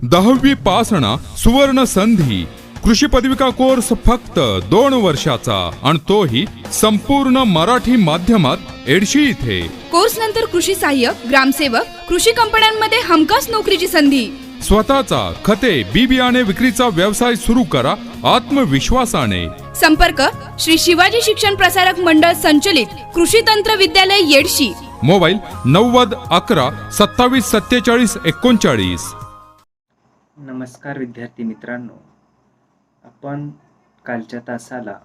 10वी पासणा सुवर्ण संधी. कृषी पदविका कोर्स फक्त 2 वर्षाचा आणि तोही संपूर्ण मराठी माध्यमात एडशी इथे. कोर्स नंतर कृषी सहाय्यक, ग्रामसेवक, कृषी कंपन्यांमध्ये हमखास नोकरीची संधी. स्वतःचा खते बी बियाणे विक्रीचा व्यवसाय सुरू करा आत्मविश्वासाने. संपर्क श्री शिवाजी शिक्षण प्रसारक मंडळ संचलित कृषी तंत्र विद्यालय येडशी. मोबाईल 90 11 27 47 39. नमस्कार विद्यार्थी मित्रांनो, आपण कालच्या तासाला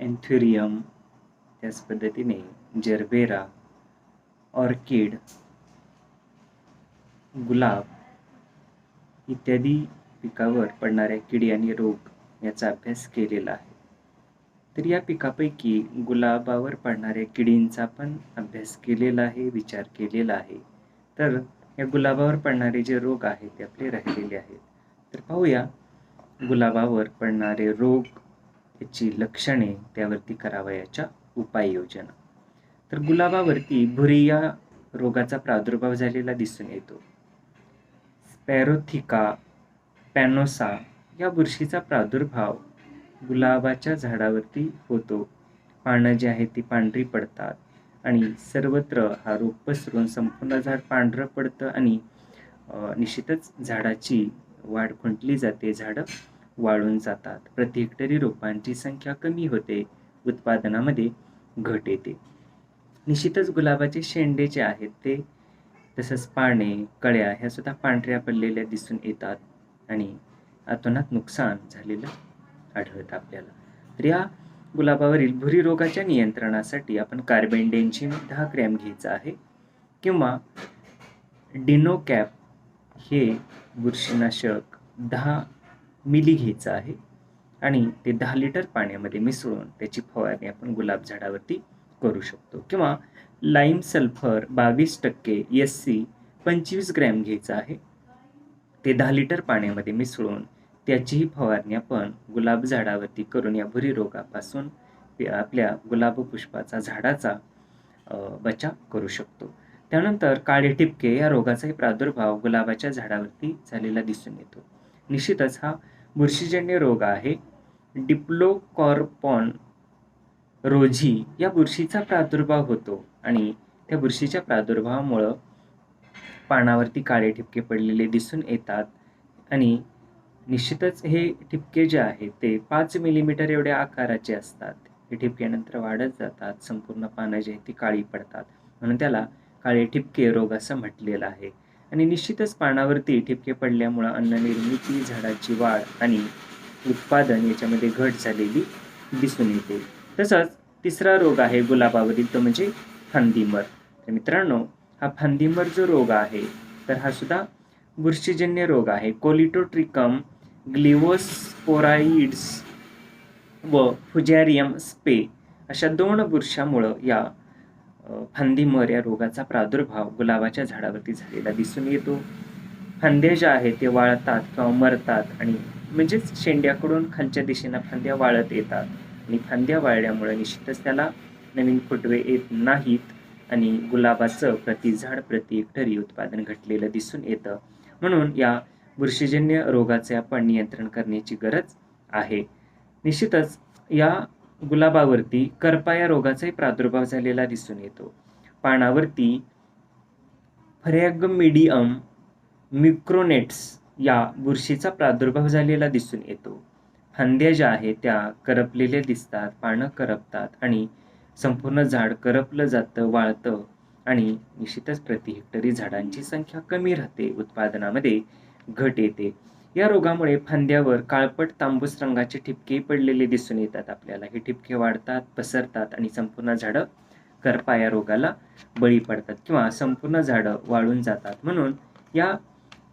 एन्थुरियम, त्याच पद्धतीने जरबेरा, ऑर्किड, गुलाब इत्यादी पिकावर पडणाऱ्या किडी आणि रोग याचा अभ्यास केलेला आहे. तर या पिकापैकी गुलाबावर पडणाऱ्या किडींचा पण अभ्यास केलेला आहे, विचार केलेला आहे. तर या गुलाबावर पडणारे जे रोग आहेत ते आपले राहिलेले आहेत. तर पाहूया गुलाबावर पडणारे रोग, याची लक्षणे, त्यावरती करावयाच्या उपाययोजना. तर गुलाबावरती भुरी या रोगाचा प्रादुर्भाव झालेला दिसून येतो. स्पॅरोथिका पॅनोसा या बुरशीचा प्रादुर्भाव गुलाबाच्या झाडावरती होतो. पानं जी आहेत ती पांढरी पडतात आणि सर्वत्र हा रोग पसरून संपूर्ण झाड पांढरं पडतं आणि निश्चितच झाडाची वाढ खुंटली जाते, झाडं वाळून जातात. प्रति हेक्टरी रोपांची संख्या कमी होते, उत्पादनामध्ये घट येते. निश्चितच गुलाबाचे शेंडे जे आहेत ते, तसंच पाने, कळ्या ह्या सुद्धा पांढऱ्या पडलेल्या दिसून येतात आणि अतोनात नुकसान झालेलं आढळतं आपल्याला. तर या गुलाबावरील भुरी रोगाच्या नियंत्रणासाठी आपण कार्बेंडेन्झिम 10 ग्रॅम घ्यायचं आहे किंवा डिनोकॅप हे बुरशीनाशक 10 मिली घ्यायचं आहे आणि ते 10 लिटर पाण्यामध्ये मिसळून त्याची फवारणी आपण गुलाब झाडावरती करू शकतो. किंवा लाईम सल्फर 22% SC 25 ग्रॅम घ्यायचं आहे, ते 10 लिटर पाण्यामध्ये मिसळून त्याचीही फवारणी आपण गुलाब झाडावरती करून या भुरी रोगापासून आपल्या गुलाब पुष्पाचा झाडाचा बचाव करू शकतो. त्यानंतर काळे ठिपके या रोगाचाही प्रादुर्भाव गुलाबाच्या झाडावरती झालेला दिसून येतो. निश्चितच हा बुरशीजन्य रोग आहे. डिप्लोकॉर्पॉन रोझी या बुरशीचा प्रादुर्भाव होतो आणि त्या बुरशीच्या प्रादुर्भावामुळं पानावरती काळे ठिपके पडलेले दिसून येतात आणि निश्चितच हे ठिपके जे आहेत ते 5 मिलीमीटर एवढ्या आकाराचे असतात. हे ठिपके नंतर वाढत जातात, संपूर्ण पानं जी आहेत ती काळी पडतात, म्हणून त्याला काळे ठिपके रोग असं म्हटलेलं आहे. आणि निश्चितच पानावरती ठिपके पडल्यामुळं अन्ननिर्मिती, झाडाची वाढ आणि उत्पादन याच्यामध्ये घट झालेली दिसून येते. तसंच तिसरा रोग आहे गुलाबावरील, तो म्हणजे फांदीमर. तर मित्रांनो, हा फांदीमर जो रोग आहे तर हा सुद्धा बुरशीजन्य रोग आहे. कोलिटोट्रिकम ग्लिओस्पोराइड्स व फुजॅरियम स्पे अशा 2 बुरशामुळं या फांदीमर या रोगाचा प्रादुर्भाव गुलाबाच्या झाडावरती झालेला दिसून येतो. फांद्या ज्या आहेत ते वाळतात किंवा मरतात आणि म्हणजेच शेंड्याकडून खालच्या दिशेनं फांद्या वाळत येतात आणि फांद्या वाळल्यामुळे निश्चितच त्याला नवीन फुटवे येत नाहीत आणि गुलाबाचं झाड प्रति हेक्टरी उत्पादन घटलेलं दिसून येतं. म्हणून या बुरशीजन्य रोगाचे आपण नियंत्रण करण्याची गरज आहे. निश्चितच या गुलाबावरती करपा या रोगाचाही प्रादुर्भाव झालेला दिसून येतो. पानावरती फ्रॅगमिडियम मिक्रोनेट्स या बुरशीचा प्रादुर्भाव झालेला दिसून येतो. फांद्या ज्या आहेत त्या करपलेल्या दिसतात, पानं करपतात आणि संपूर्ण झाड करपलं जातं, वाळतं आणि निश्चितच प्रति हेक्टरी झाडांची संख्या कमी राहते, उत्पादनामध्ये घट येते. या रोगामुळे फांद्यावर काळपट तांबूस रंगाचे ठिपके पडलेले दिसून येतात आपल्याला. हे ठिपके वाढतात, पसरतात आणि संपूर्ण झाडं करपा या रोगाला बळी पडतात किंवा संपूर्ण झाडं वाळून जातात. म्हणून या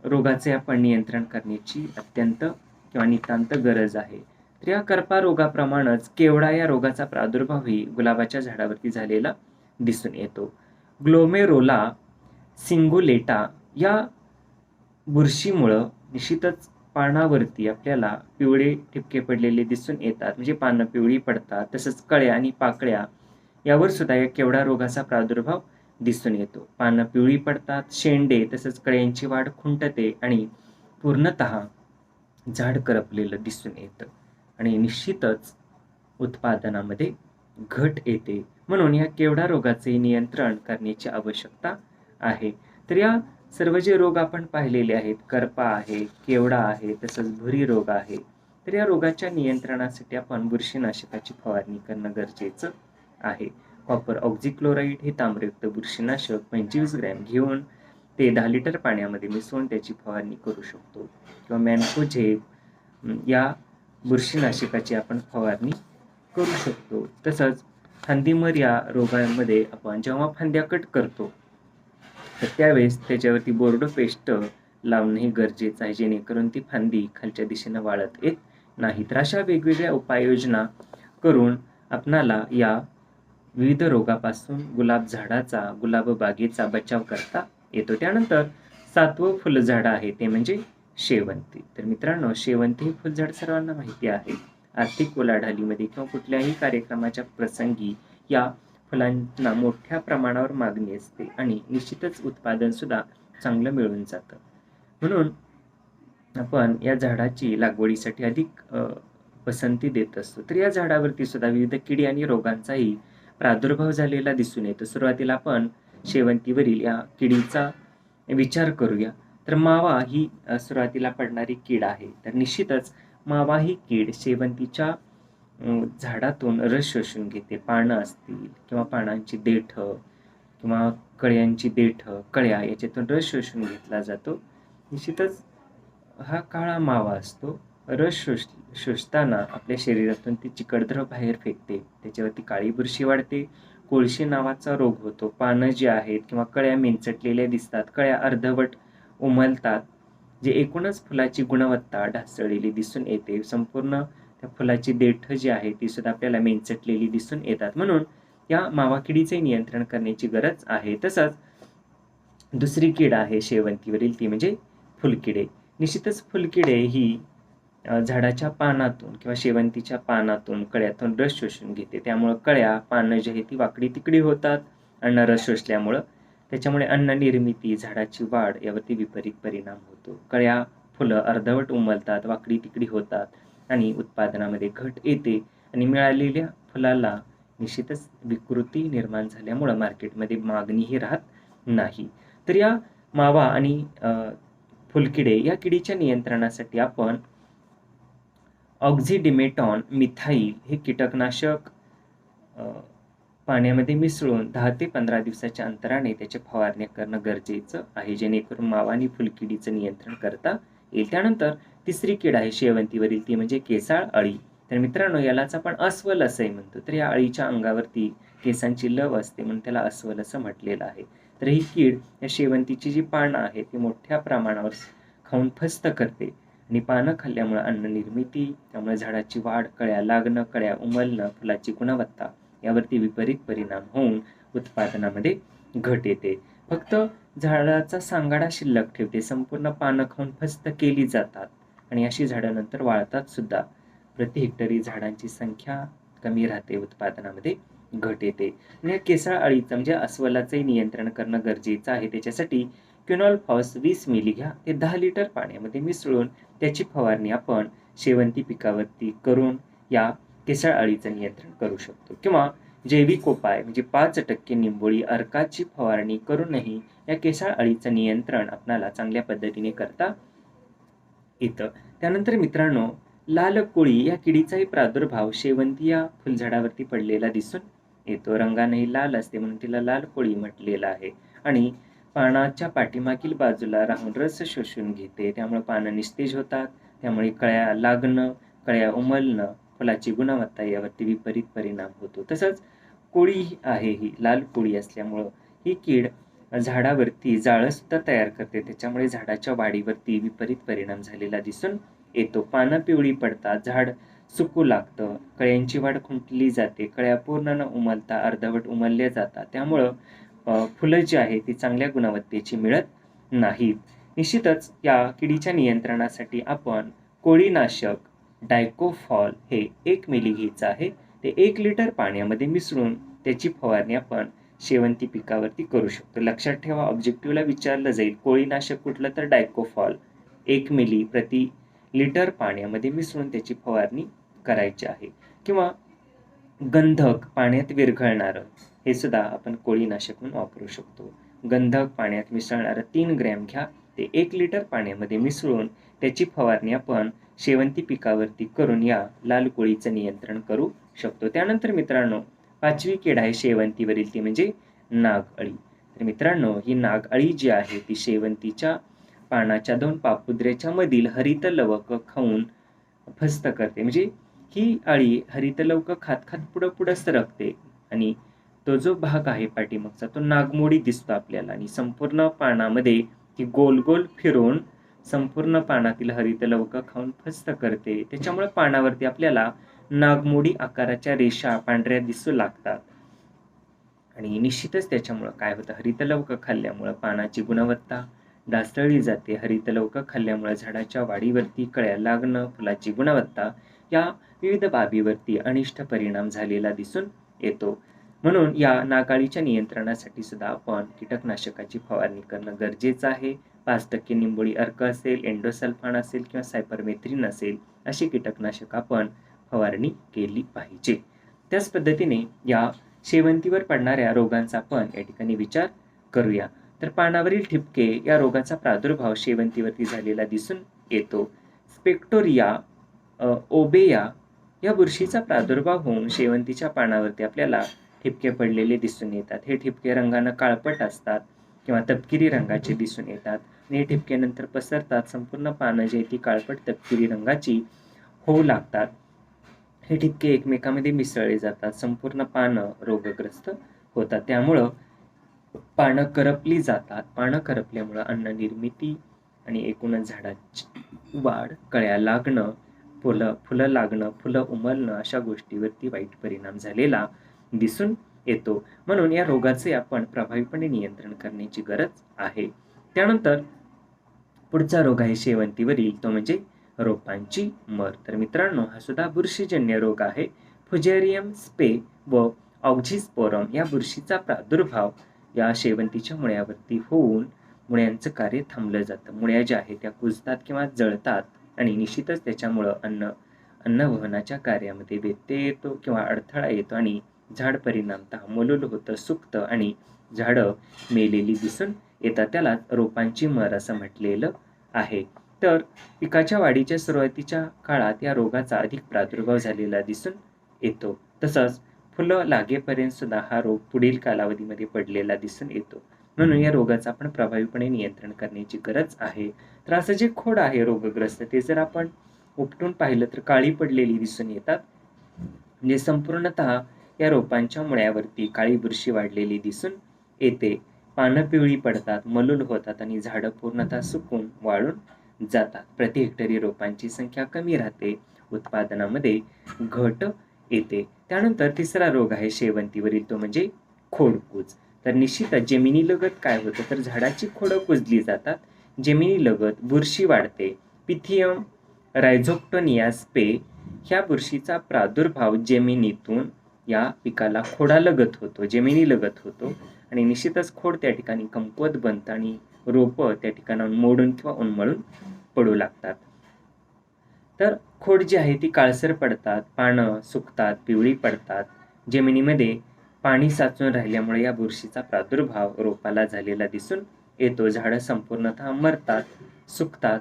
रोगाचे आपण नियंत्रण करण्याची अत्यंत किंवा नितांत गरज आहे. तर या करपा रोगाप्रमाणेच केवडा या रोगाचा प्रादुर्भावही गुलाबाच्या झाडावरती झालेला दिसून येतो. ग्लोमेरोला सिंगुलेटा या बुरशीमुळं निश्चितच पानावरती आपल्याला पिवळे ठिपके पडलेले दिसून येतात, म्हणजे पानं पिवळी पडतात. तसंच कळ्या आणि पाकळ्या यावर सुद्धा या केवडा रोगाचा प्रादुर्भाव दिसून येतो. पानं पिवळी पडतात, शेंडे तसंच कळ्यांची वाढ खुंटते आणि पूर्णतः झाड करपलेलं दिसून येतं आणि निश्चितच उत्पादनामध्ये घट येते. म्हणून या केवडा रोगाचे नियंत्रण करण्याची आवश्यकता आहे. तर या सर्व जे रोग आपण पाहिलेले आहेत, करपा आहे, केवडा आहे, तसंच भुरी रोग आहे, तर या रोगाच्या नियंत्रणासाठी आपण बुरशीनाशकाची फवारणी करणं गरजेचं आहे. कॉपर ऑक्झिक्लोराईड हे तांबरयुक्त बुरशीनाशक 25 ग्रॅम घेऊन ते 10 लिटर पाण्यामध्ये मिसळून त्याची फवारणी करू शकतो किंवा मॅन्कोझेब या बुरशीनाशकाची आपण फवारणी करू शकतो. तसंच फांदीमर या रोगामध्ये आपण जेव्हा फांद्या कट करतो तर त्यावेळेस त्याच्यावरती बोर्डो पेस्ट लावणं गरजेचं आहे, जेणेकरून ती फांदी खालच्या दिशेनं वाळत येत नाही. तर अशा वेगवेगळ्या उपाययोजना करून आपणाला या विविध रोगापासून गुलाब बागेचा बचाव करता येतो. त्यानंतर 7वं फुलझाड आहे ते म्हणजे शेवंती. तर मित्रांनो, शेवंती हे फुलझाड सर्वांना माहिती आहे. आर्थिक उलाढालीमध्ये किंवा कुठल्याही कार्यक्रमाच्या प्रसंगी या फुलांना मोठ्या प्रमाणावर मागणी असते आणि निश्चितच उत्पादन सुद्धा चांगलं मिळून जातं. म्हणून आपण या झाडाची लागवडीसाठी अधिक पसंती देत असतो. तर या झाडावरती सुद्धा विविध किडी आणि रोगांचाही प्रादुर्भाव झालेला दिसून येतो. सुरुवातीला आपण शेवंतीवरील या किडीचा विचार करूया. तर मावा ही सुरुवातीला पडणारी कीड आहे. तर निश्चितच मावा ही कीड शेवंतीच्या झाडातून रस शोषून घेते. पानं असतील किंवा पानांची देठं किंवा कळ्यांची देठं, कळ्या याच्यातून रस शोषून घेतला जातो. निश्चितच हा काळा मावा असतो. रस शोषताना आपल्या शरीरातून ती चिकटद्रव बाहेर फेकते. त्याच्यावरती काळी बुरशी वाढते. कोळशी नावाचा रोग होतो. पानं जी आहेत किंवा कळ्या मेंचटलेल्या दिसतात, कळ्या अर्धवट उमलतात, जे एकूणच फुलाची गुणवत्ता ढासळलेली दिसून येते. संपूर्ण त्या फुलाची देठ जी आहे ती सुद्धा आपल्याला मेंचटलेली दिसून येतात. म्हणून या मावा किडीचे नियंत्रण करण्याची गरज आहे. तसंच दुसरी कीड आहे शेवंतीवरील, ती म्हणजे फुलकिडे. निश्चितच फुलकिडे ही झाडाच्या पानातून किंवा शेवंतीच्या पानातून कळ्यातून रस शोषून घेते. त्यामुळं कळ्या, पानं जी आहे ती वाकडी तिकडी होतात अन्न रस शोषल्यामुळं. त्याच्यामुळे अन्न निर्मिती, झाडाची वाढ यावरती विपरीत परिणाम होतो. कळ्या, फुलं अर्धवट उमलतात, वाकडी तिकडी होतात आणि उत्पादनामध्ये घट येते आणि मिळालेल्या फुलाला निश्चितच विकृती निर्माण झाल्यामुळं मार्केटमध्ये मागणीही राहत नाही. तर या मावा आणि फुलकिडे या किडीच्या नियंत्रणासाठी आपण ऑक्झिडिमेटॉन मिथाईल हे कीटकनाशक पाण्यामध्ये मिसळून 10 ते 15 दिवसाच्या अंतराने त्याच्या फवारण्या करणं गरजेचं आहे, जेणेकरून मावा आणि फुलकिडीचं नियंत्रण करता येईल. त्यानंतर तिसरी कीड आहे शेवंतीवरील, ती म्हणजे केसाळ अळी. तर मित्रांनो, यालाच आपण अस्वल असंही म्हणतो. तर या अळीच्या अंगावरती केसांची लव असते म्हणून त्याला अस्वल असं म्हटलेलं आहे. तर ही कीड या शेवंतीची जी पानं आहे ती मोठ्या प्रमाणावर खाऊन फस्त करते आणि पानं खाल्ल्यामुळे अन्न निर्मिती, त्यामुळे झाडाची वाढ, कळ्या लागणं, कळ्या उमलणं, फुलाची गुणवत्ता यावरती विपरीत परिणाम होऊन उत्पादनामध्ये घट येते. फक्त झाडाचा सांगाडा शिल्लक ठेवते. संपूर्ण पानं खाऊन फस्त केली जातात आणि अशी झाडं नंतर वाळतात सुद्धा. प्रति हेक्टरी झाडांची संख्या कमी राहते, उत्पादनामध्ये घट येते. आणि या केसाळ अळीचं म्हणजे अस्वलाचंही नियंत्रण करणं गरजेचं आहे. त्याच्यासाठी क्विनॉल-फॉस 20 मिली घ्या, ते 10 लिटर पाण्यामध्ये मिसळून त्याची फवारणी आपण शेवंती पिकावरती करून या केसाळ अळीचं नियंत्रण करू शकतो. किंवा जैविक उपाय म्हणजे 5% निंबोळी अर्काची फवारणी करूनही या केसाळ अळीचं नियंत्रण आपल्याला चांगल्या पद्धतीने करता येतं. त्यानंतर मित्रांनो, लाल कोळी या किडीचाही प्रादुर्भाव शेवंती या फुलझाडावरती पडलेला दिसून येतो. रंगानेही लाल असते म्हणून तिला लाल कोळी म्हटलेलं आहे आणि पानाच्या पाठीमागील बाजूला राहून रस शोषून घेते. त्यामुळे पानं निस्तेज होतात. त्यामुळे कळ्या लागणं, कळ्या उमलणं, फुलाची गुणवत्ता यावरती विपरीत परिणाम होतो. तसंच कोळी आहे, ही लाल कोळी असल्यामुळं ही कीड झाडावरती जाळं सुद्धा तयार करते. त्याच्यामुळे झाडाच्या वाढीवरती विपरीत परिणाम झालेला दिसून येतो. पानं पिवळी पडतात, झाड सुकू लागतं, कळ्यांची वाढ खुंटली जाते, कळ्या पूर्ण न उमलता अर्धवट उमलल्या जातात. त्यामुळं फुलं जी आहे ती चांगल्या गुणवत्तेची मिळत नाहीत. निश्चितच या किडीच्या नियंत्रणासाठी आपण कोळीनाशक डायकोफॉल हे 1 मिली घ्यायचं आहे. ते 1 लिटर पाण्यामध्ये मिसळून त्याची फवारणी आपण शेवंती पिकावरती करू शकतो. लक्षात ठेवा, ऑब्जेक्टिव्हला विचारलं जाईल कोळीनाशक कुठलं, तर डायकोफॉल 1 मिली प्रति लिटर पाण्यामध्ये मिसळून त्याची फवारणी करायची आहे. किंवा गंधक पाण्यात विरघळणारं, हे सुद्धा आपण कोळीनाशक म्हणून वापरू शकतो. गंधक पाण्यात मिसळणारं 3 ग्रॅम घ्या, ते 1 लिटर पाण्यामध्ये मिसळून त्याची फवारणी आपण शेवंती पिकावरती करून या लाल कोळीचं नियंत्रण करू शकतो. त्यानंतर मित्रांनो, 5वी कीड आहे शेवंतीवरील, ती म्हणजे नागअळी. तर मित्रांनो, ही नागअळी जी आहे ती शेवंतीच्या पानाच्या 2 पापुद्रेच्या मधील हरित लवक खाऊन फस्त करते. म्हणजे ही अळी हरित लवक खात खात पुढं पुढं सरकते आणि तो जो भाग आहे पाठीमागचा तो नागमोडी दिसतो आपल्याला, आणि संपूर्ण पानामध्ये ती गोल गोल फिरून संपूर्ण पानातील हरित लवक खाऊन फस्त करते. त्याच्यामुळे पानावरती आपल्याला नागमोडी आकाराच्या रेषा पांढऱ्या दिसू लागतात. आणि निश्चितच त्याच्यामुळं काय होतं, हरितलवक खाल्ल्यामुळं पानाची गुणवत्ता ढासळली जाते. हरितलवक खाल्ल्यामुळं झाडाच्या वाढीवरती कळ्या लागणं, फुलाची गुणवत्ता या विविध बाबीवरती अनिष्ट परिणाम झालेला दिसून येतो. म्हणून या नागाळीच्या नियंत्रणासाठी सुद्धा आपण कीटकनाशकाची फवारणी करणं गरजेचं आहे. 5% निंबोळी अर्क असेल, एंडोसल्फान असेल किंवा सायपरमेथ्रिन असेल, अशी कीटकनाशक आपण फवारणी केली पाहिजे. त्याच पद्धतीने या शेवंतीवर पडणाऱ्या रोगांचा आपण या ठिकाणी विचार करूया. तर पानावरील ठिपके या रोगाचा प्रादुर्भाव शेवंतीवरती झालेला दिसून येतो. स्पेक्टोरिया ओबेया या बुरशीचा प्रादुर्भाव होऊन शेवंतीच्या पानावरती आपल्याला ठिपके पडलेले दिसून येतात. हे ठिपके रंगानं काळपट असतात किंवा तपकिरी रंगाचे दिसून येतात. आणि हे ठिपके नंतर पसरतात, संपूर्ण पानं जी ती काळपट तपकिरी रंगाची होऊ लागतात. हे ठिपके एकमेकांमध्ये मिसळले जातात, संपूर्ण पानं रोगग्रस्त होतात. त्यामुळं पानं करपली जातात. पानं करपल्यामुळं अन्न निर्मिती आणि एकूणच झाडाची वाढ, कळ्या लागणं, फुलं लागणं, फुलं उमलणं अशा गोष्टीवरती वाईट परिणाम झालेला दिसून येतो. म्हणून या रोगाचे आपण प्रभावीपणे नियंत्रण करण्याची गरज आहे. त्यानंतर पुढचा रोग आहे शेवंतीवरील, तो म्हणजे रोपांची मर. तर मित्रांनो, हा सुद्धा बुरशीजन्य रोग आहे. फुजेरियम स्पे व ऑक्झिस्पोरम या बुरशीचा प्रादुर्भाव या शेवंतीच्या मुळ्यावरती होऊन मुळ्यांचं कार्य थांबलं जातं. मुळ्या ज्या आहेत त्या कुजतात किंवा जळतात आणि निश्चितच त्याच्यामुळं अन्नवहनाच्या कार्यामध्ये व्यत्यय येतो किंवा अडथळा येतो आणि झाड परिणामतः मलूल होतं, सुकतं आणि झाडं मेलेली दिसून येतात. त्याला रोपांची मर असं म्हटलेलं आहे. तर पिकाच्या वाढीच्या सुरुवातीच्या काळात या रोगाचा अधिक प्रादुर्भाव झालेला दिसून येतो. तसंच फुलं लागेपर्यंत सुद्धा हा रोग पुढील कालावधीमध्ये पडलेला दिसून येतो. म्हणून या रोगाचं आपण प्रभावीपणे नियंत्रण करण्याची गरज आहे. तर असं जे खोड आहे रोगग्रस्त, ते जर आपण उपटून पाहिलं तर काळी पडलेली दिसून येतात. म्हणजे संपूर्णतः या रोपांच्या मुळ्यावरती काळी बुरशी वाढलेली दिसून येते. पानं पिवळी पडतात, मलूल होतात आणि झाडं पूर्णतः सुकून वाळून जातात. प्रति हेक्टरी रोपांची संख्या कमी राहते, उत्पादनामध्ये घट येते. त्यानंतर तिसरा रोग आहे शेवंतीवरील, तो म्हणजे खोडकूज. तर निश्चितच जमिनीलगत काय होतं, तर झाडाची खोडं कुजली जातात. जमिनीलगत बुरशी वाढते. पिथियम रायझोक्टोनिया स्पे ह्या बुरशीचा प्रादुर्भाव जमिनीतून या पिकाला खोडालगत होतो, जमिनीलगत होतो आणि निश्चितच खोड त्या ठिकाणी कमकुवत बनतं आणि रोपं त्या ठिकाणाहून मोडून किंवा उन्मळून पडू लागतात. तर खोड जी आहे ती काळसर पडतात, पानं सुकतात, पिवळी पडतात. जमिनीमध्ये पाणी साचून राहिल्यामुळे या बुरशीचा प्रादुर्भाव रोपाला झालेला दिसून येतो. झाडं संपूर्णतः मरतात, सुकतात.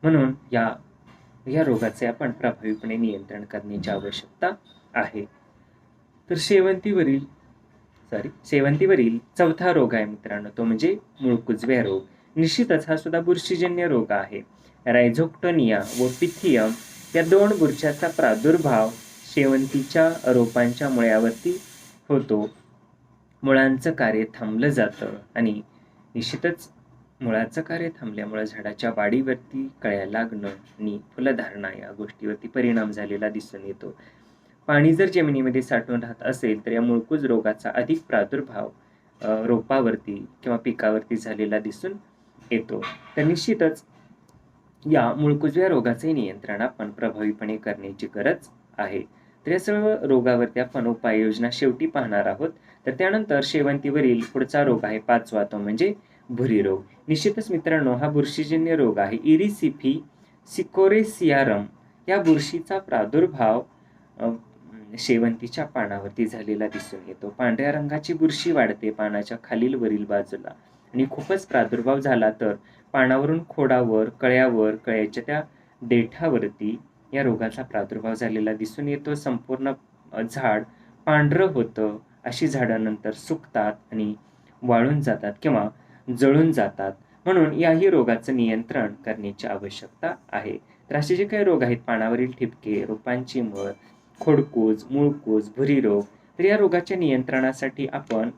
म्हणून या रोगाचे आपण प्रभावीपणे नियंत्रण करण्याची आवश्यकता आहे. तर शेवंतीवरील चौथा रोग आहे मित्रांनो, तो म्हणजे मुळकुजव्या रोग. निश्चितच हा सुद्धा बुरशीजन्य रोग आहे. रायझोक्टोनिया व पिथियम या 2 बुरशाचा प्रादुर्भाव शेवंतीच्या रोपांच्या मुळ्यावरती होतो. मुळांचं कार्य थांबलं जातं आणि निश्चितच मुळाचं कार्य थांबल्यामुळे झाडाच्या वाढीवरती कळ्या लागणं आणि फुलधारणा या गोष्टीवरती परिणाम झालेला दिसून येतो. पाणी जर जमिनीमध्ये साठून राहत असेल तर या मुळकूज रोगाचा अधिक प्रादुर्भाव रोपावरती किंवा पिकावरती झालेला दिसून येतो. तर निश्चितच या मुळकुजव्या रोगाचे नियंत्रण आपण प्रभावीपणे करण्याची गरज आहे. तर या सर्व रोगावरती आपण उपाययोजना शेवटी पाहणार आहोत. तर त्यानंतर शेवंतीवरील पुढचा रोग आहे 5वा, तो म्हणजे भुरी रोग. निश्चितच मित्रांनो, हा बुरशीजन्य रोग आहे. इरिसिफी सिकोरेसियारम या बुरशीचा प्रादुर्भाव शेवंतीच्या पानावरती झालेला दिसून येतो. पांढऱ्या रंगाची बुरशी वाढते पानाच्या खालील वरील बाजूला आणि खूपच प्रादुर्भाव झाला तर पानावरून खोडावर, कळ्यावर, कळ्याच्या त्या देठावरती या रोगाचा प्रादुर्भाव झालेला दिसून येतो. संपूर्ण झाड पांढरं होतं. अशी झाडं नंतर सुकतात आणि वाळून जातात किंवा जळून जातात. म्हणून याही रोगाचं नियंत्रण करण्याची आवश्यकता आहे. तर असे जे काही रोग आहेत, पानावरील ठिपके, रोपांची मर, खोडकूज, मूळकूज, भुरी रोग, तर या रोगाच्या नियंत्रणासाठी आपण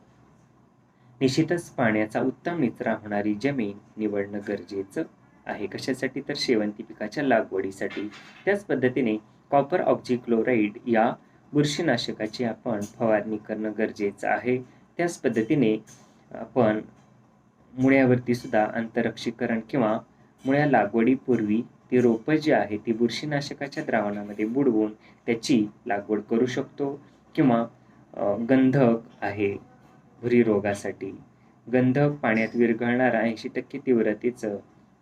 निश्चितच पाण्याचा उत्तम निचरा होणारी जमीन निवडणं गरजेचं आहे. कशासाठी? तर शेवंती पिकाच्या लागवडीसाठी. त्याच पद्धतीने कॉपर ऑक्झिक्लोराइड या बुरशीनाशकाची आपण फवारणी करणं गरजेचं आहे. त्याच पद्धतीने आपण मुळ्यावरती सुद्धा आंतरक्षीकरण किंवा मुळ्या लागवडीपूर्वी ती रोपं जी आहे ती बुरशीनाशकाच्या द्रावणामध्ये बुडवून त्याची लागवड करू शकतो. किंवा गंधक आहे भुरी रोगासाठी. गंधक पाण्यात विरघळणारा 80% तीव्रतेचं,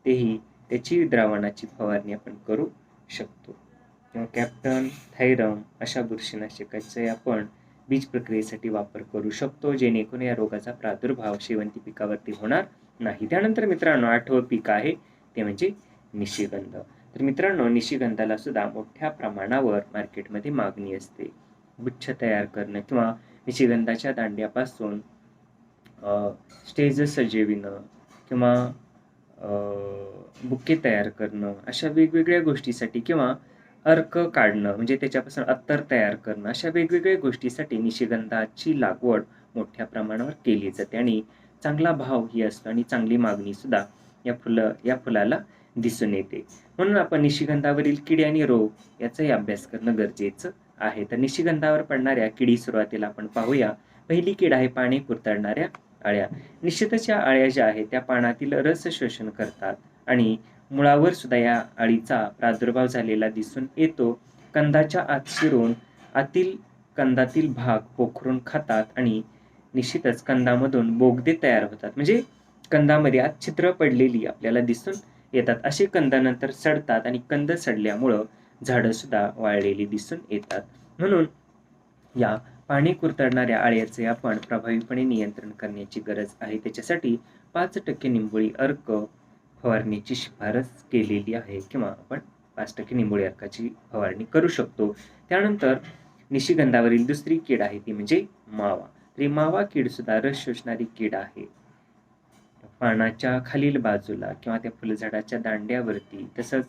तेही त्याची द्रावणाची फवारणी आपण करू शकतो. किंवा कॅप्टन, थायरम अशा बुरशीनाशकाचे आपण बीज प्रक्रियेसाठी वापर करू शकतो, जेणेकरून या रोगाचा प्रादुर्भाव शेवंती पिकावरती होणार नाही. त्यानंतर मित्रांनो, 8वं पीक आहे ते म्हणजे निशिगंध. तर मित्रांनो, निशिगंधाला सुद्धा मोठ्या प्रमाणावर मार्केटमध्ये मागणी असते. गुच्छ तयार करणं किंवा निशिगंधाच्या दांड्यापासून स्टेज सजविणं किंवा बुके तयार करणं, अशा वेगवेगळ्या गोष्टीसाठी, किंवा अर्क काढणं म्हणजे त्याच्यापासून अत्तर तयार करणं, अशा वेगवेगळ्या गोष्टीसाठी निशिगंधाची लागवड मोठ्या प्रमाणावर केली जाते आणि चांगला भावही असतो आणि चांगली मागणी सुद्धा या फुलाला दिसून येते. म्हणून आपण निशिगंधावरील किडी आणि रोग याचाही अभ्यास करणं गरजेचं आहे. तर निशिगंधावर पडणाऱ्या किडी सुरुवातीला आपण पाहूया. पहिली कीड आहे पाने कुरतडणाऱ्या अळ्या. निश्चितच या अळ्या ज्या आहेत त्या पानातील रस शोषण करतात आणि मुळावर सुद्धा या अळीचा प्रादुर्भाव झालेला दिसून येतो. कंदाच्या आत शिरून आतील कंदातील भाग पोखरून खातात आणि निश्चितच कंदामधून बोगदे तयार होतात. म्हणजे कंदामध्ये आत छिद्र पडलेली आपल्याला दिसून येतात. असे कंदानंतर सडतात आणि कंद सडल्यामुळं झाडं सुद्धा वाळलेली दिसून येतात. म्हणून या पाने कुरतडणाऱ्या अळ्याचे आपण प्रभावीपणे नियंत्रण करण्याची गरज आहे. त्याच्यासाठी 5% निंबोळी अर्क फवारणीची शिफारस केलेली आहे किंवा आपण 5% निंबोळी अर्काची फवारणी करू शकतो. त्यानंतर निशिगंधावरील दुसरी कीड आहे ती म्हणजे मावा. तर मावा कीड सुद्धा रस शोषणारी कीड आहे. पानाच्या खालील बाजूला किंवा त्या फुलझाडाच्या दांड्यावरती, तसंच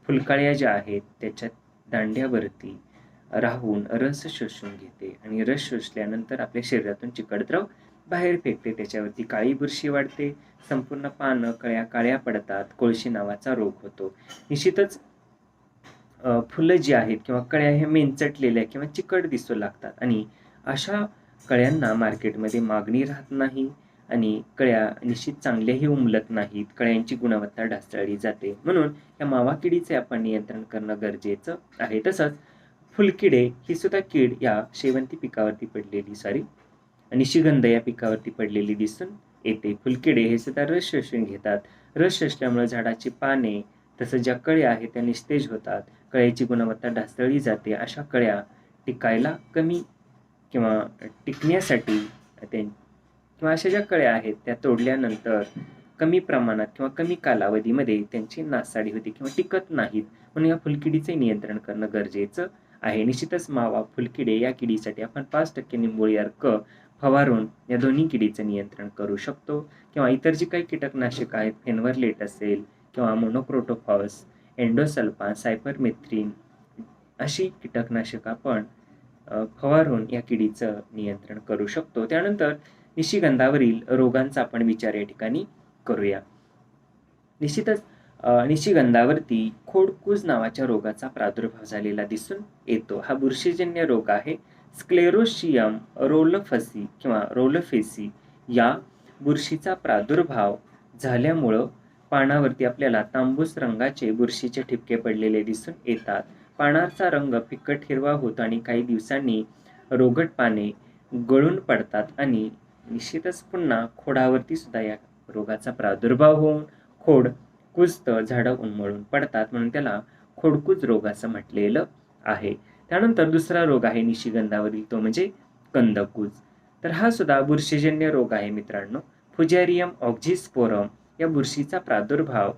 फुलकळ्या ज्या आहेत त्याच्या दांड्यावरती राहून रस शोषून घेते आणि रस शोषल्यानंतर आपल्या शरीरातून चिकटद्रव बाहेर फेकते. त्याच्यावरती काळी बुरशी वाढते. संपूर्ण पानं, कळ्या काळ्या पडतात. कोळशी नावाचा रोग होतो. निश्चितच फुलं जी आहेत किंवा कळ्या ह्या मेंचटलेल्या किंवा चिकट दिसू लागतात आणि अशा कळ्यांना मार्केटमध्ये मागणी राहत नाही आणि कळ्या निश्चित चांगल्याही उमलत नाहीत. कळ्यांची गुणवत्ता ढासळली जाते. म्हणून या मावा किडीचे आपण नियंत्रण करणं गरजेचं आहे. तसंच फुलकिडे ही सुद्धा कीड या शेवंती पिकावरती पडलेली निशिगंध या पिकावरती पडलेली दिसून येते. फुलकिडे हे सुद्धा रस शोषून घेतात. रस शोषल्यामुळे झाडाची पाने तसंच ज्या कळ्या आहेत त्या निस्तेज होतात. कळ्याची गुणवत्ता ढासळली जाते. अशा कळ्या टिकायला कमी किंवा टिकण्यासाठी किंवा अशा ज्या कळ्या आहेत त्या तोडल्यानंतर कमी प्रमाणात किंवा कमी कालावधीमध्ये त्यांची नासाडी होते किंवा टिकत नाहीत. म्हणून या फुलकिडीचे नियंत्रण करणं गरजेचं आहे. निश्चितच मावा, फुलकिडे या किडीसाठी आपण 5% निंबोळी अर्क फवारून या दोन्ही किडीचं नियंत्रण करू शकतो. किंवा इतर जी काही कीटकनाशक आहेत, फेनवरलेट असेल किंवा मोनोक्रोटोफॉस, एंडोसल्फान, सायपरमेथ्रिन अशी कीटकनाशक आपण फवारून या किडीचं नियंत्रण करू शकतो. त्यानंतर निशिगंधावरील रोगांचा आपण विचार या ठिकाणी करूया. निश्चितच निशिगंधावरती खोडकूज नावाच्या रोगाचा प्रादुर्भाव झालेला दिसून येतो. हा बुरशीजन्य रोग आहे. स्क्लेरोशियम रोलफसी किंवा रोलफेसी या बुरशीचा प्रादुर्भाव झाल्यामुळं पानावरती आपल्याला तांबूस रंगाचे बुरशीचे ठिपके पडलेले दिसून येतात. पानाचा रंग फिकट हिरवा होतो आणि काही दिवसांनी रोगट पाने गळून पडतात आणि निश्चितच पुन्हा खोडावरती सुद्धा या रोगाचा प्रादुर्भाव होऊन खोड कुजतं, झाडं उन्मळून पडतात, म्हणून त्याला खोडकूज रोग असं म्हटलेलं आहे. त्यानंतर दुसरा रोग आहे निशिगंधावरील, तो म्हणजे कंदकूज. तर हा सुद्धा बुरशीजन्य रोग आहे मित्रांनो. फुजेरियम ऑक्झिस्पोरम या बुरशीचा प्रादुर्भाव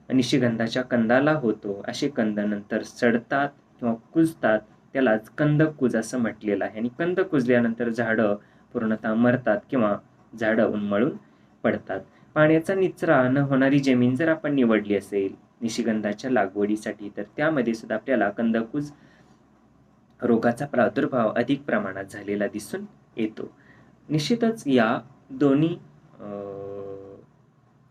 निशिगंधाच्या कंदाला होतो. असे कंद नंतर सडतात किंवा कुजतात, त्यालाच कंदकूज असं म्हटलेलं आहे. आणि कंद कुजल्यानंतर झाडं पूर्णतः मरतात किंवा झाडं उन्मळून पडतात. पाण्याचा निचरा न होणारी जमीन जर आपण निवडली असेल निशिगंधाच्या लागवडीसाठी, तर त्यामध्ये सुद्धा आपल्याला कंदकूज रोगाचा प्रादुर्भाव अधिक प्रमाणात झालेला दिसून येतो. निश्चितच या दोन्ही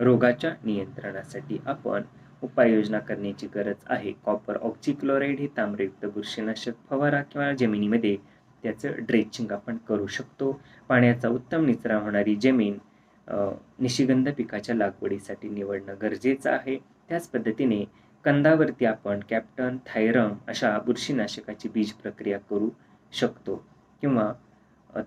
रोगाच्या नियंत्रणासाठी आपण उपाययोजना करण्याची गरज आहे. कॉपर ऑक्झिक्लोराईड हे ताम्रयुक्त बुरशीनाशक फवारा किंवा जमिनीमध्ये त्याचं ड्रेचिंग आपण करू शकतो. पाण्याचा उत्तम निचरा होणारी जमीन निशिगंध पिकाच्या लागवडीसाठी निवडणं गरजेचं आहे. त्याच पद्धतीने कंदावरती आपण कॅप्टन, थायरम अशा बुरशीनाशकाची बीज प्रक्रिया करू शकतो किंवा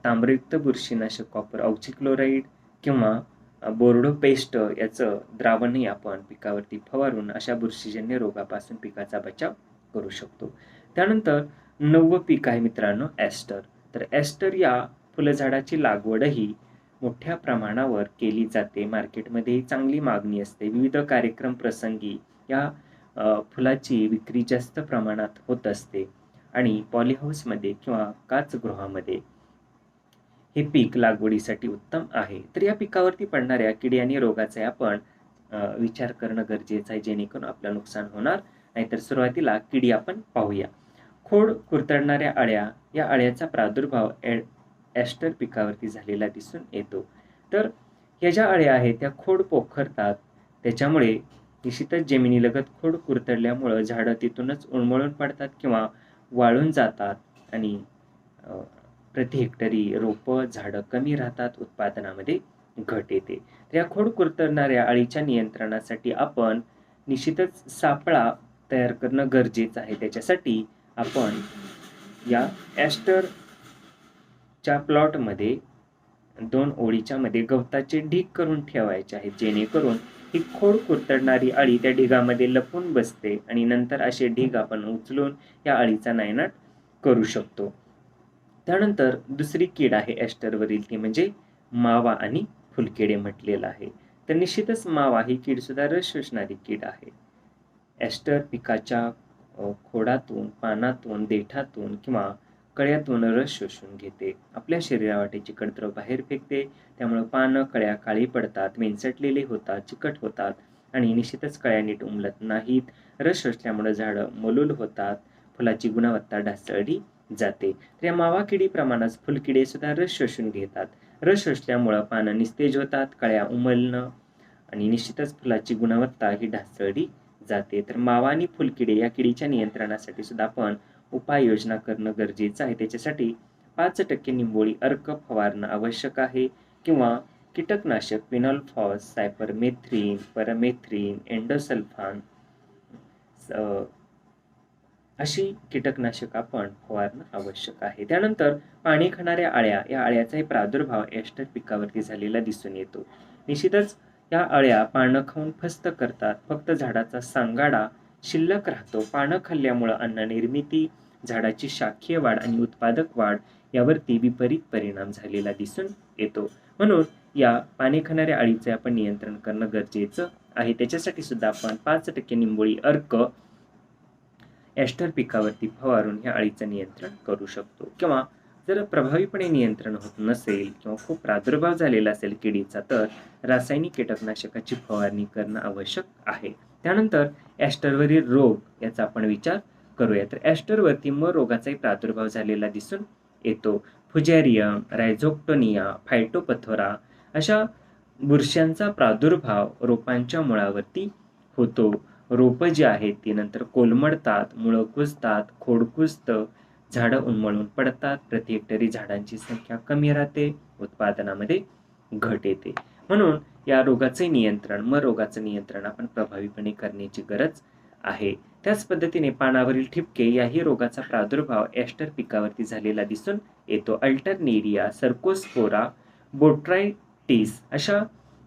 ताम्रयुक्त बुरशीनाशक कॉपर ऑक्झिक्लोराईड किंवा बोर्डो पेस्ट याचं द्रावणही आपण पिकावरती फवारून अशा बुरशीजन्य रोगापासून पिकाचा बचाव करू शकतो. त्यानंतर 9वं पीक आहे मित्रांनो ॲस्टर. तर ॲस्टर या फुलझाडाची लागवडही मोठ्या प्रमाणावर केली जाते. मार्केटमध्ये चांगली मागणी असते. विविध कार्यक्रम प्रसंगी या फुलाची विक्री जास्त प्रमाणात होत असते आणि पॉलीहाऊसमध्ये किंवा काचगृहामध्ये हे पीक लागवडीसाठी उत्तम आहे. तर या पिकावरती पडणाऱ्या किडी आणि रोगाचा आपण विचार करणं गरजेचं आहे, जेणेकरून आपलं नुकसान होणार नाही. तर सुरुवातीला किडी आपण पाहूया. खोड कुरतडणाऱ्या अळ्या, या अळ्याचा प्रादुर्भाव ॲस्टर पिकावरती झालेला दिसून येतो. तर ह्या ज्या अळ्या आहेत त्या खोड पोखरतात, त्याच्यामुळे निश्चितच जमिनीलगत खोड कुरतडल्यामुळं झाडं तिथूनच उन्मळून पडतात किंवा वाळून जातात आणि प्रति हेक्टरी रोपं झाडं कमी राहतात, उत्पादनामध्ये घट येते. तर या खोड कुरतडणाऱ्या अळीच्या नियंत्रणासाठी आपण निश्चितच सापळा तयार करणं गरजेचं आहे. त्याच्यासाठी आपण या ॲस्टरच्या प्लॉटमध्ये 2 ओळीच्या मध्ये गवताचे ढीग करून ठेवायचे आहेत, जेणेकरून ही खोड कुरतडणारी अळी त्या ढिगामध्ये लपून बसते आणि नंतर असे ढीग आपण उचलून या अळीचा नायनाट करू शकतो. त्यानंतर दुसरी कीड आहे ॲस्टरवरील, ती म्हणजे मावा आणि फुलकिडे म्हटलेलं आहे. तर निश्चितच मावा ही कीड सुद्धा रस शोषणारी कीड आहे. ॲस्टर पिकाच्या खोडातून, पानातून, देठातून किंवा कळ्यातून रस शोषून घेते. आपल्या शरीरावाटेची कडद्रव बाहेर फेकते. त्यामुळे पानं, कळ्या काळी पडतात, वेंचटलेले होतात, चिकट होतात आणि निश्चितच कळ्या नीट उमलत नाहीत. रस शोषल्यामुळे झाडं मलूल होतात, फुलाची गुणवत्ता ढासळली जाते. तर या मावा किडीप्रमाणेच फुलकिडे सुद्धा रस शोषून घेतात. रस शोषल्यामुळं पानं निस्तेज होतात, कळ्या उमलणं आणि निश्चितच फुलाची गुणवत्ता ही ढासळली जाते. तर मावा आणि फुलकिडे या किडीच्या नियंत्रणासाठी सुद्धा आपण उपाययोजना करणं गरजेचं आहे. त्याच्यासाठी 5% निंबोळी अर्क फवारणं आवश्यक आहे किंवा कीटकनाशक फिनॉल्फॉस, सायपरमेथ्रिन, परमेथ्रिन, एंडोसल्फान अशी कीटकनाशक आपण फवारणं आवश्यक आहे. त्यानंतर पाणी खाणाऱ्या अळ्या, या अळ्याचाही प्रादुर्भाव ॲस्टर पिकावरती झालेला दिसून येतो. निश्चितच या अळ्या पानं खाऊन फस्त करतात. फक्त झाडाचा सांगाडा शिल्लक राहतो. पानं खाल्ल्यामुळं अन्न निर्मिती, झाडाची शाखीय वाढ आणि उत्पादक वाढ यावरती विपरीत परिणाम झालेला दिसून येतो. म्हणून या पाने खाणाऱ्या अळीचे आपण नियंत्रण करणं गरजेचं आहे. त्याच्यासाठी सुद्धा आपण 5% निंबोळी अर्क ॲस्टर पिकावरती फवारून ह्या अळीचं नियंत्रण करू शकतो. किंवा जर प्रभावीपणे नियंत्रण होत नसेल किंवा खूप प्रादुर्भाव झालेला असेल किडीचा, तर रासायनिक कीटकनाशकाची फवारणी करणं आवश्यक आहे. त्यानंतर ॲस्टरवरील रोग याचा आपण विचार करूया. तर ॲस्टरवरती रोगाचाही प्रादुर्भाव झालेला दिसून येतो. फुजेरियम, रायझोक्टोनिया, फायटोपथोरा अशा बुरशांचा प्रादुर्भाव रोपांच्या मुळावरती होतो. रोपं जी आहेत ती नंतर कोलमडतात, मुळं कुजतात, खोड कुजतं, झाडं उन्मळून पडतात, प्रति हेक्टरी झाडांची संख्या कमी राहते, उत्पादनामध्ये घट येते. म्हणून या रोगाचे नियंत्रण, रोगाचं नियंत्रण आपण प्रभावीपणे करण्याची गरज आहे. त्याच पद्धतीने पानावरील ठिपके याही रोगाचा प्रादुर्भाव ॲस्टर पिकावरती झालेला दिसून येतो. अल्टरनेरिया, सर्कोस्पोरा, बोट्रायटिस अशा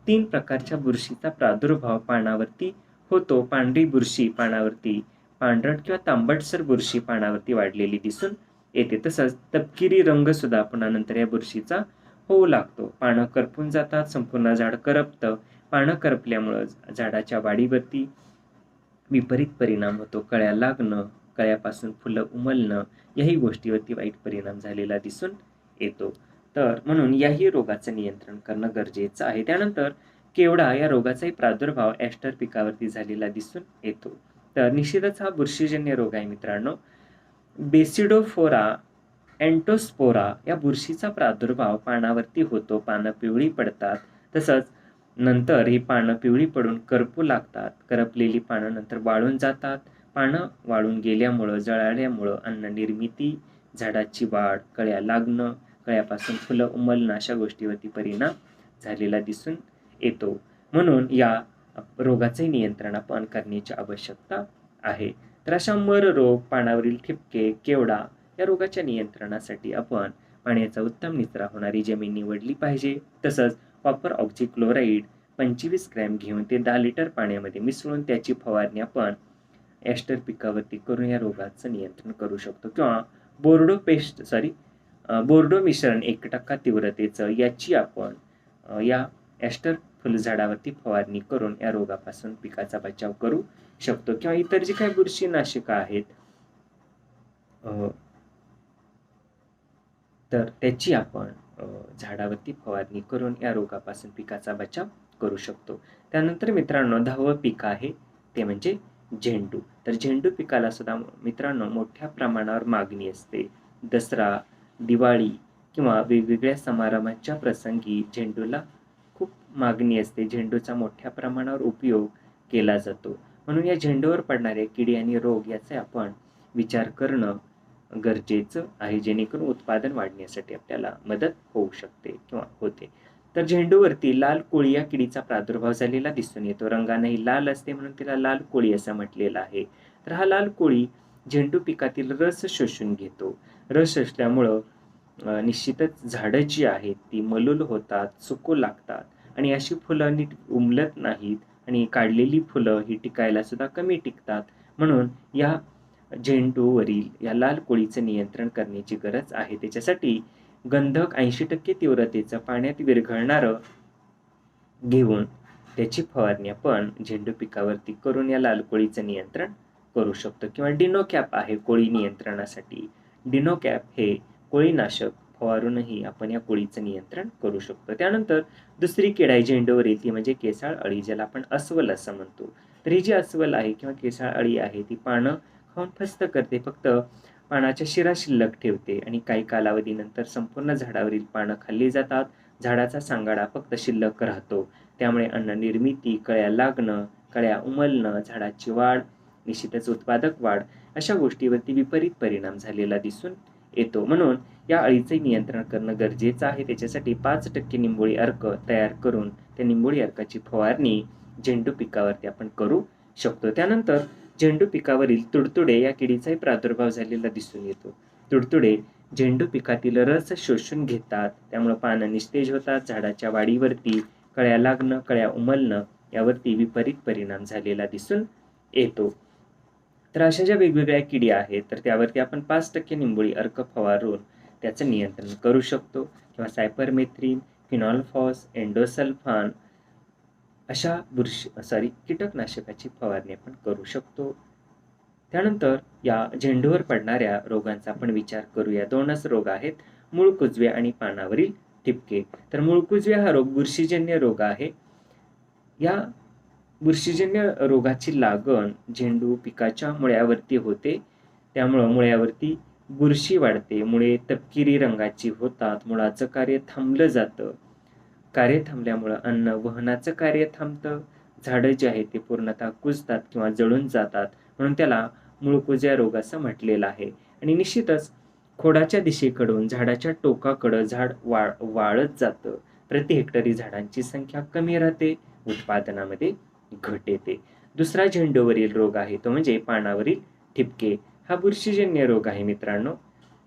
3 प्रकारच्या बुरशीचा प्रादुर्भाव पानावरती होतो. पांढरी बुरशी पानावरती, पांढरट किंवा तांबटसर बुरशी पानावरती वाढलेली दिसून येते. तसंच तपकिरी रंग सुद्धा पुन्हा नंतर या बुरशीचा होऊ लागतो. पानं करपून जातात, संपूर्ण झाड करपतं. पानं करपल्यामुळं झाडाच्या वाढीवरती विपरीत परिणाम होतो. कळ्या लागणं, कळ्यापासून फुलं उमलणं याही गोष्टीवरती वाईट परिणाम झालेला दिसून येतो. तर म्हणून याही रोगाचं नियंत्रण करणं गरजेचं आहे. त्यानंतर केवडा या रोगाचाही प्रादुर्भाव ॲस्टर पिकावरती झालेला दिसून येतो. तर निश्चितच हा बुरशीजन्य रोग आहे मित्रांनो. बेसिडोफोरा अँटोस्पोरा या बुरशीचा प्रादुर्भाव पानावरती होतो. पानं पिवळी पडतात. तसंच नंतर ही पानं पिवळी पडून करपू लागतात. करपलेली पानं नंतर वाळून जातात. पानं वाळून गेल्यामुळं, जळाल्यामुळं अन्न निर्मिती, झाडाची वाढ, कळ्या लागणं, कळ्यापासून फुलं उमलणं अशा गोष्टीवरती परिणाम झालेला दिसून येतो. म्हणून या रोगाचे नियंत्रण आपण करण्याची आवश्यकता आहे. तर अशा मर रोग, पानावरील ठिपके, केवडा या रोगाच्या नियंत्रणासाठी आपण पाण्याचा उत्तम निचरा होणारी जमीन निवडली पाहिजे. तसंच कॉपर ऑक्झीक्लोराईड 25 ग्रॅम घेऊन ते 10 लिटर पाण्यामध्ये मिसळून त्याची फवारणी आपण ॲस्टर पिकावरती करून या रोगाचं नियंत्रण करू शकतो. किंवा बोर्डो मिश्रण 1% तीव्रतेचं याची आपण या ॲस्टर फुलझाडावरती फवारणी करून या रोगापासून पिकाचा बचाव करू शकतो. किंवा इतर जी काही बुरशीनाशकं आहेत तर त्याची आपण झाडावरती फवारणी करून या रोगापासून पिकाचा बचाव करू शकतो. त्यानंतर मित्रांनो 10वं पीक आहे ते म्हणजे झेंडू. तर झेंडू पिकाला सुद्धा मित्रांनो मोठ्या प्रमाणावर मागणी असते. दसरा, दिवाळी किंवा वेगवेगळ्या समारंभाच्या प्रसंगी झेंडूला खूप मागणी असते. झेंडूचा मोठ्या प्रमाणावर उपयोग केला जातो. म्हणून या झेंडूवर पडणारे किडी आणि रोग याचा आपण विचार करणं गरजेचं आहे, जेणेकरून उत्पादन वाढण्यासाठी आपल्याला मदत होऊ शकते किंवा होते. तर झेंडूवरती लाल कोळी या किडीचा प्रादुर्भाव झालेला दिसून येतो. रंगानेही लाल असते म्हणून तिला लाल कोळी असं म्हटलेलं आहे. तर हा लाल कोळी झेंडू पिकातील रस शोषून घेतो. रस शोषल्यामुळं निश्चितच झाडं जी आहेत ती मलूल होतात, सुकू लागतात आणि अशी फुलं नीट उमलत नाहीत आणि काढलेली फुलं ही टिकायला सुद्धा कमी टिकतात. म्हणून या झेंडूवरील या लाल कोळीचं नियंत्रण करण्याची गरज आहे. त्याच्यासाठी गंधक 80% तीव्रतेचं पाण्यात विरघळणारं घेऊन त्याची फवारणी आपण झेंडू पिकावरती करून या लाल कोळीचं नियंत्रण करू शकतो. किंवा डिनोकॅप आहे कोळी नियंत्रणासाठी. डिनोकॅप हे कोळीनाशक फवारूनही आपण या कोळीचं नियंत्रण करू शकतो. त्यानंतर दुसरी कीड आहे झेंडूवरील ती म्हणजे केसाळ अळी, ज्याला आपण अस्वल असं म्हणतो. तर ही जी अस्वल आहे किंवा केसाळ अळी आहे ती पानं खाऊन फस्त करते. फक्त पानाच्या शिरा शिल्लक ठेवते आणि काही कालावधीनंतर संपूर्ण झाडावरील पानं खाल्ली जातात. झाडाचा सांगाडा फक्त शिल्लक राहतो. त्यामुळे अन्न निर्मिती, कळ्या लागणं, कळ्या उमलणं, झाडाची वाढ, निश्चितच उत्पादक वाढ अशा गोष्टीवरती विपरीत परिणाम झालेला दिसून येतो. म्हणून या अळीचे नियंत्रण करणं गरजेचं आहे. त्याच्यासाठी 5% निंबोळी अर्क तयार करून त्या निंबोळी अर्काची फवारणी झेंडू पिकावरती आपण करू शकतो. त्यानंतर झेंडू पिकावरील तुडतुडे या किडीचाही प्रादुर्भाव झालेला दिसून येतो. तुडतुडे झेंडू पिकातील रस शोषून घेतात. त्यामुळे पानं निस्तेज होतात. झाडाच्या वाढीवरती, कळ्या लागणं, कळ्या उमलणं यावरती विपरीत परिणाम झालेला दिसून येतो. तर अशा ज्या वेगवेगळ्या किडी आहेत तर त्यावरती आपण 5% निंबोळी अर्क फवारून त्याचं नियंत्रण करू शकतो. किंवा सायपरमेथ्रिन, फिनॉल्फॉस, एंडोसल्फान अशा कीटकनाशकाची फवारणी आपण करू शकतो. त्यानंतर या झेंडूवर पडणाऱ्या रोगांचा आपण विचार करूया. 2च रोग आहेत, मूळ कुजवे आणि पानावरील ठिपके. तर मूळ कुजवे हा रोग बुरशीजन्य रोग आहे. या बुरशीजन्य रोगाची लागण झेंडू पिकाच्या मुळ्यावरती होते. त्यामुळं मुळ्यावरती बुरशी वाढते. मुळे तपकिरी रंगाची होतात. मुळाचं कार्य थांबलं जातं. कार्य थांबल्यामुळं अन्न वहनाचं कार्य थांबतं. झाडं जे आहेत ते पूर्णतः कुजतात किंवा जळून जातात. म्हणून त्याला मूळकुजव्या रोग असं म्हटलेलं आहे. आणि निश्चितच खोडाच्या दिशेकडून झाडाच्या टोकाकडं झाड वाळत जातं. प्रति हेक्टरी झाडांची संख्या कमी राहते. उत्पादनामध्ये घट येते. दुसरा झेंडूवरील रोग आहे तो म्हणजे पानावरील ठिपके. हा बुरशीजन्य रोग आहे मित्रांनो.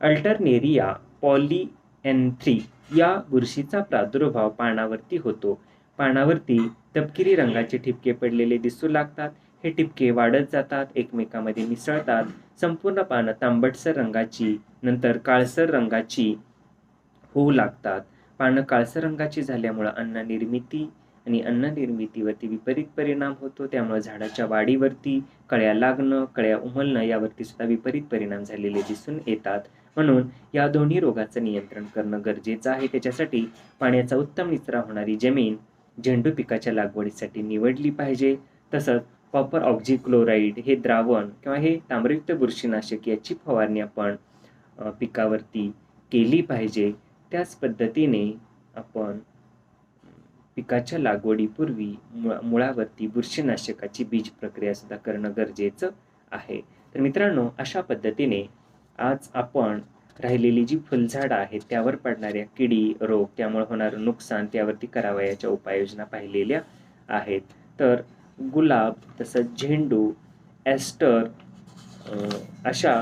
अल्टरनेरिया पॉलीएन्थ्री या बुरशीचा प्रादुर्भाव पानावरती होतो. पानावरती तपकिरी रंगाचे ठिपके पडलेले दिसू लागतात. हे ठिपके वाढत जातात, एकमेकांमध्ये मिसळतात. संपूर्ण पानं तांबटसर रंगाची, नंतर काळसर रंगाची होऊ लागतात. पानं काळसर रंगाची झाल्यामुळं अन्न निर्मिती आणि अन्न निर्मितीवरती विपरीत परिणाम होतो. त्यामुळे झाडाच्या वाढीवरती, कळ्या लागणं, कळ्या उमलणं यावरती सुद्धा विपरीत परिणाम झालेले दिसून येतात. म्हणून या दोन्ही रोगाचं नियंत्रण करणं गरजेचं आहे. त्याच्यासाठी पाण्याचा उत्तम निचरा होणारी जमीन झेंडू पिकाच्या लागवडीसाठी निवडली पाहिजे. तसंच कॉपर ऑक्झीक्लोराईड हे द्रावण किंवा हे ताम्रयुक्त बुरशीनाशक याची फवारणी आपण पिकावरती केली पाहिजे. त्याच पद्धतीने आपण पिकाच्या लागवडीपूर्वी मुळावरती बुरशीनाशकाची बीज प्रक्रिया सुद्धा करणं गरजेचं आहे. तर मित्रांनो, अशा पद्धतीने आज आपण राहिलेली जी फुलझाडं आहेत त्यावर पडणाऱ्या किडी, रोग, त्यामुळे होणारं नुकसान, त्यावरती करावयाच्या उपाययोजना पाहिलेल्या आहेत. तर गुलाब, तसंच झेंडू, ॲस्टर अशा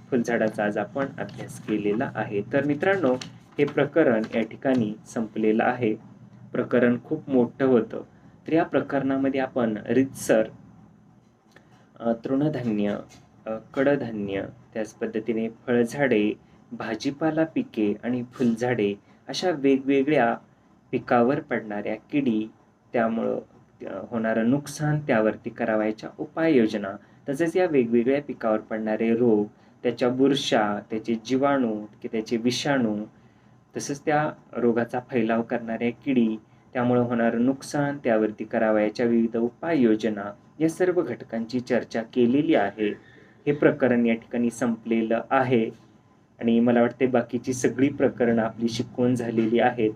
फुलझाडाचा आज आपण अभ्यास केलेला आहे. तर मित्रांनो, हे प्रकरण या ठिकाणी संपलेलं आहे. प्रकरण खूप मोठं होतं. तर या प्रकरणामध्ये आपण रीतसर तृणधान्य, कडधान्य, त्याच पद्धतीने फळझाडे, भाजीपाला पिके आणि फुलझाडे अशा वेगवेगळ्या पिकावर पडणाऱ्या किडी, त्यामुळं होणारं नुकसान, त्यावरती करावयाच्या उपाययोजना, तसेच या वेगवेगळ्या पिकावर पडणारे रोग, त्याच्या बुरशा, त्याचे जीवाणू की त्याचे विषाणू, तसंच त्या रोगाचा फैलाव करणाऱ्या किडी, त्यामुळे होणारं नुकसान, त्यावरती करावयाच्या विविध उपाययोजना, या सर्व घटकांची चर्चा केलेली आहे. हे प्रकरण या ठिकाणी संपलेलं आहे आणि मला वाटते बाकीची सगळी प्रकरणं आपली शिकवून झालेली आहेत.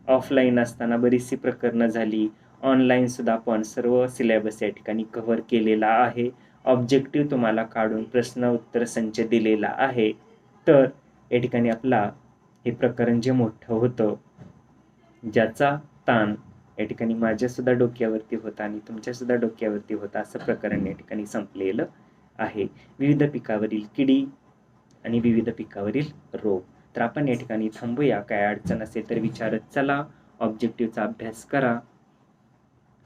ऑफलाईन असताना बरीचशी प्रकरणं झाली, ऑनलाईन सुद्धा आपण सर्व सिलेबस या ठिकाणी कव्हर केलेला आहे. ऑब्जेक्टिव्ह तुम्हाला काढून प्रश्न उत्तर संच दिलेला आहे. तर या ठिकाणी आपला हे प्रकरण जे मोठं होतं, ज्याचा ताण या ठिकाणी माझ्यासुद्धा डोक्यावरती होता आणि तुमच्यासुद्धा डोक्यावरती होता, असं प्रकरण या ठिकाणी संपलेलं आहे. विविध पिकावरील किडी आणि विविध पिकावरील रोग. तर आपण या ठिकाणी थांबूया. काय अडचण असेल तर विचारत चला, ऑब्जेक्टिव्हचा अभ्यास करा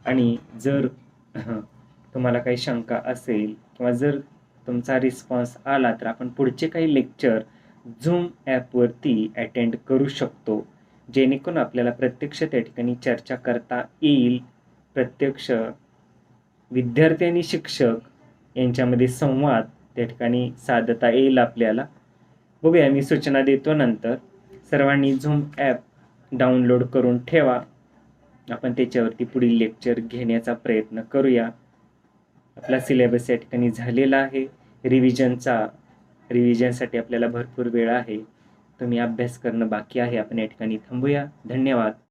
आणि जर तुम्हाला काही शंका असेल किंवा जर तुमचा रिस्पॉन्स आला तर आपण पुढचे काही लेक्चर झूम ॲपवरती अटेंड करू शकतो, जेणेकरून आपल्याला प्रत्यक्ष त्या ठिकाणी चर्चा करता येईल. प्रत्यक्ष विद्यार्थी आणि शिक्षक यांच्यामध्ये संवाद त्या ठिकाणी साधता येईल आपल्याला. बघूया, मी सूचना देतो नंतर. सर्वांनी झूम ॲप डाउनलोड करून ठेवा. आपण त्याच्यावरती पुढील लेक्चर घेण्याचा प्रयत्न करूया. आपला सिलेबस या ठिकाणी झालेला आहे. रिव्हिजनसाठी आपल्याला भरपूर वेळ आहे. तुम्ही अभ्यास करणं बाकी आहे. आपण या ठिकाणी थांबूया. धन्यवाद.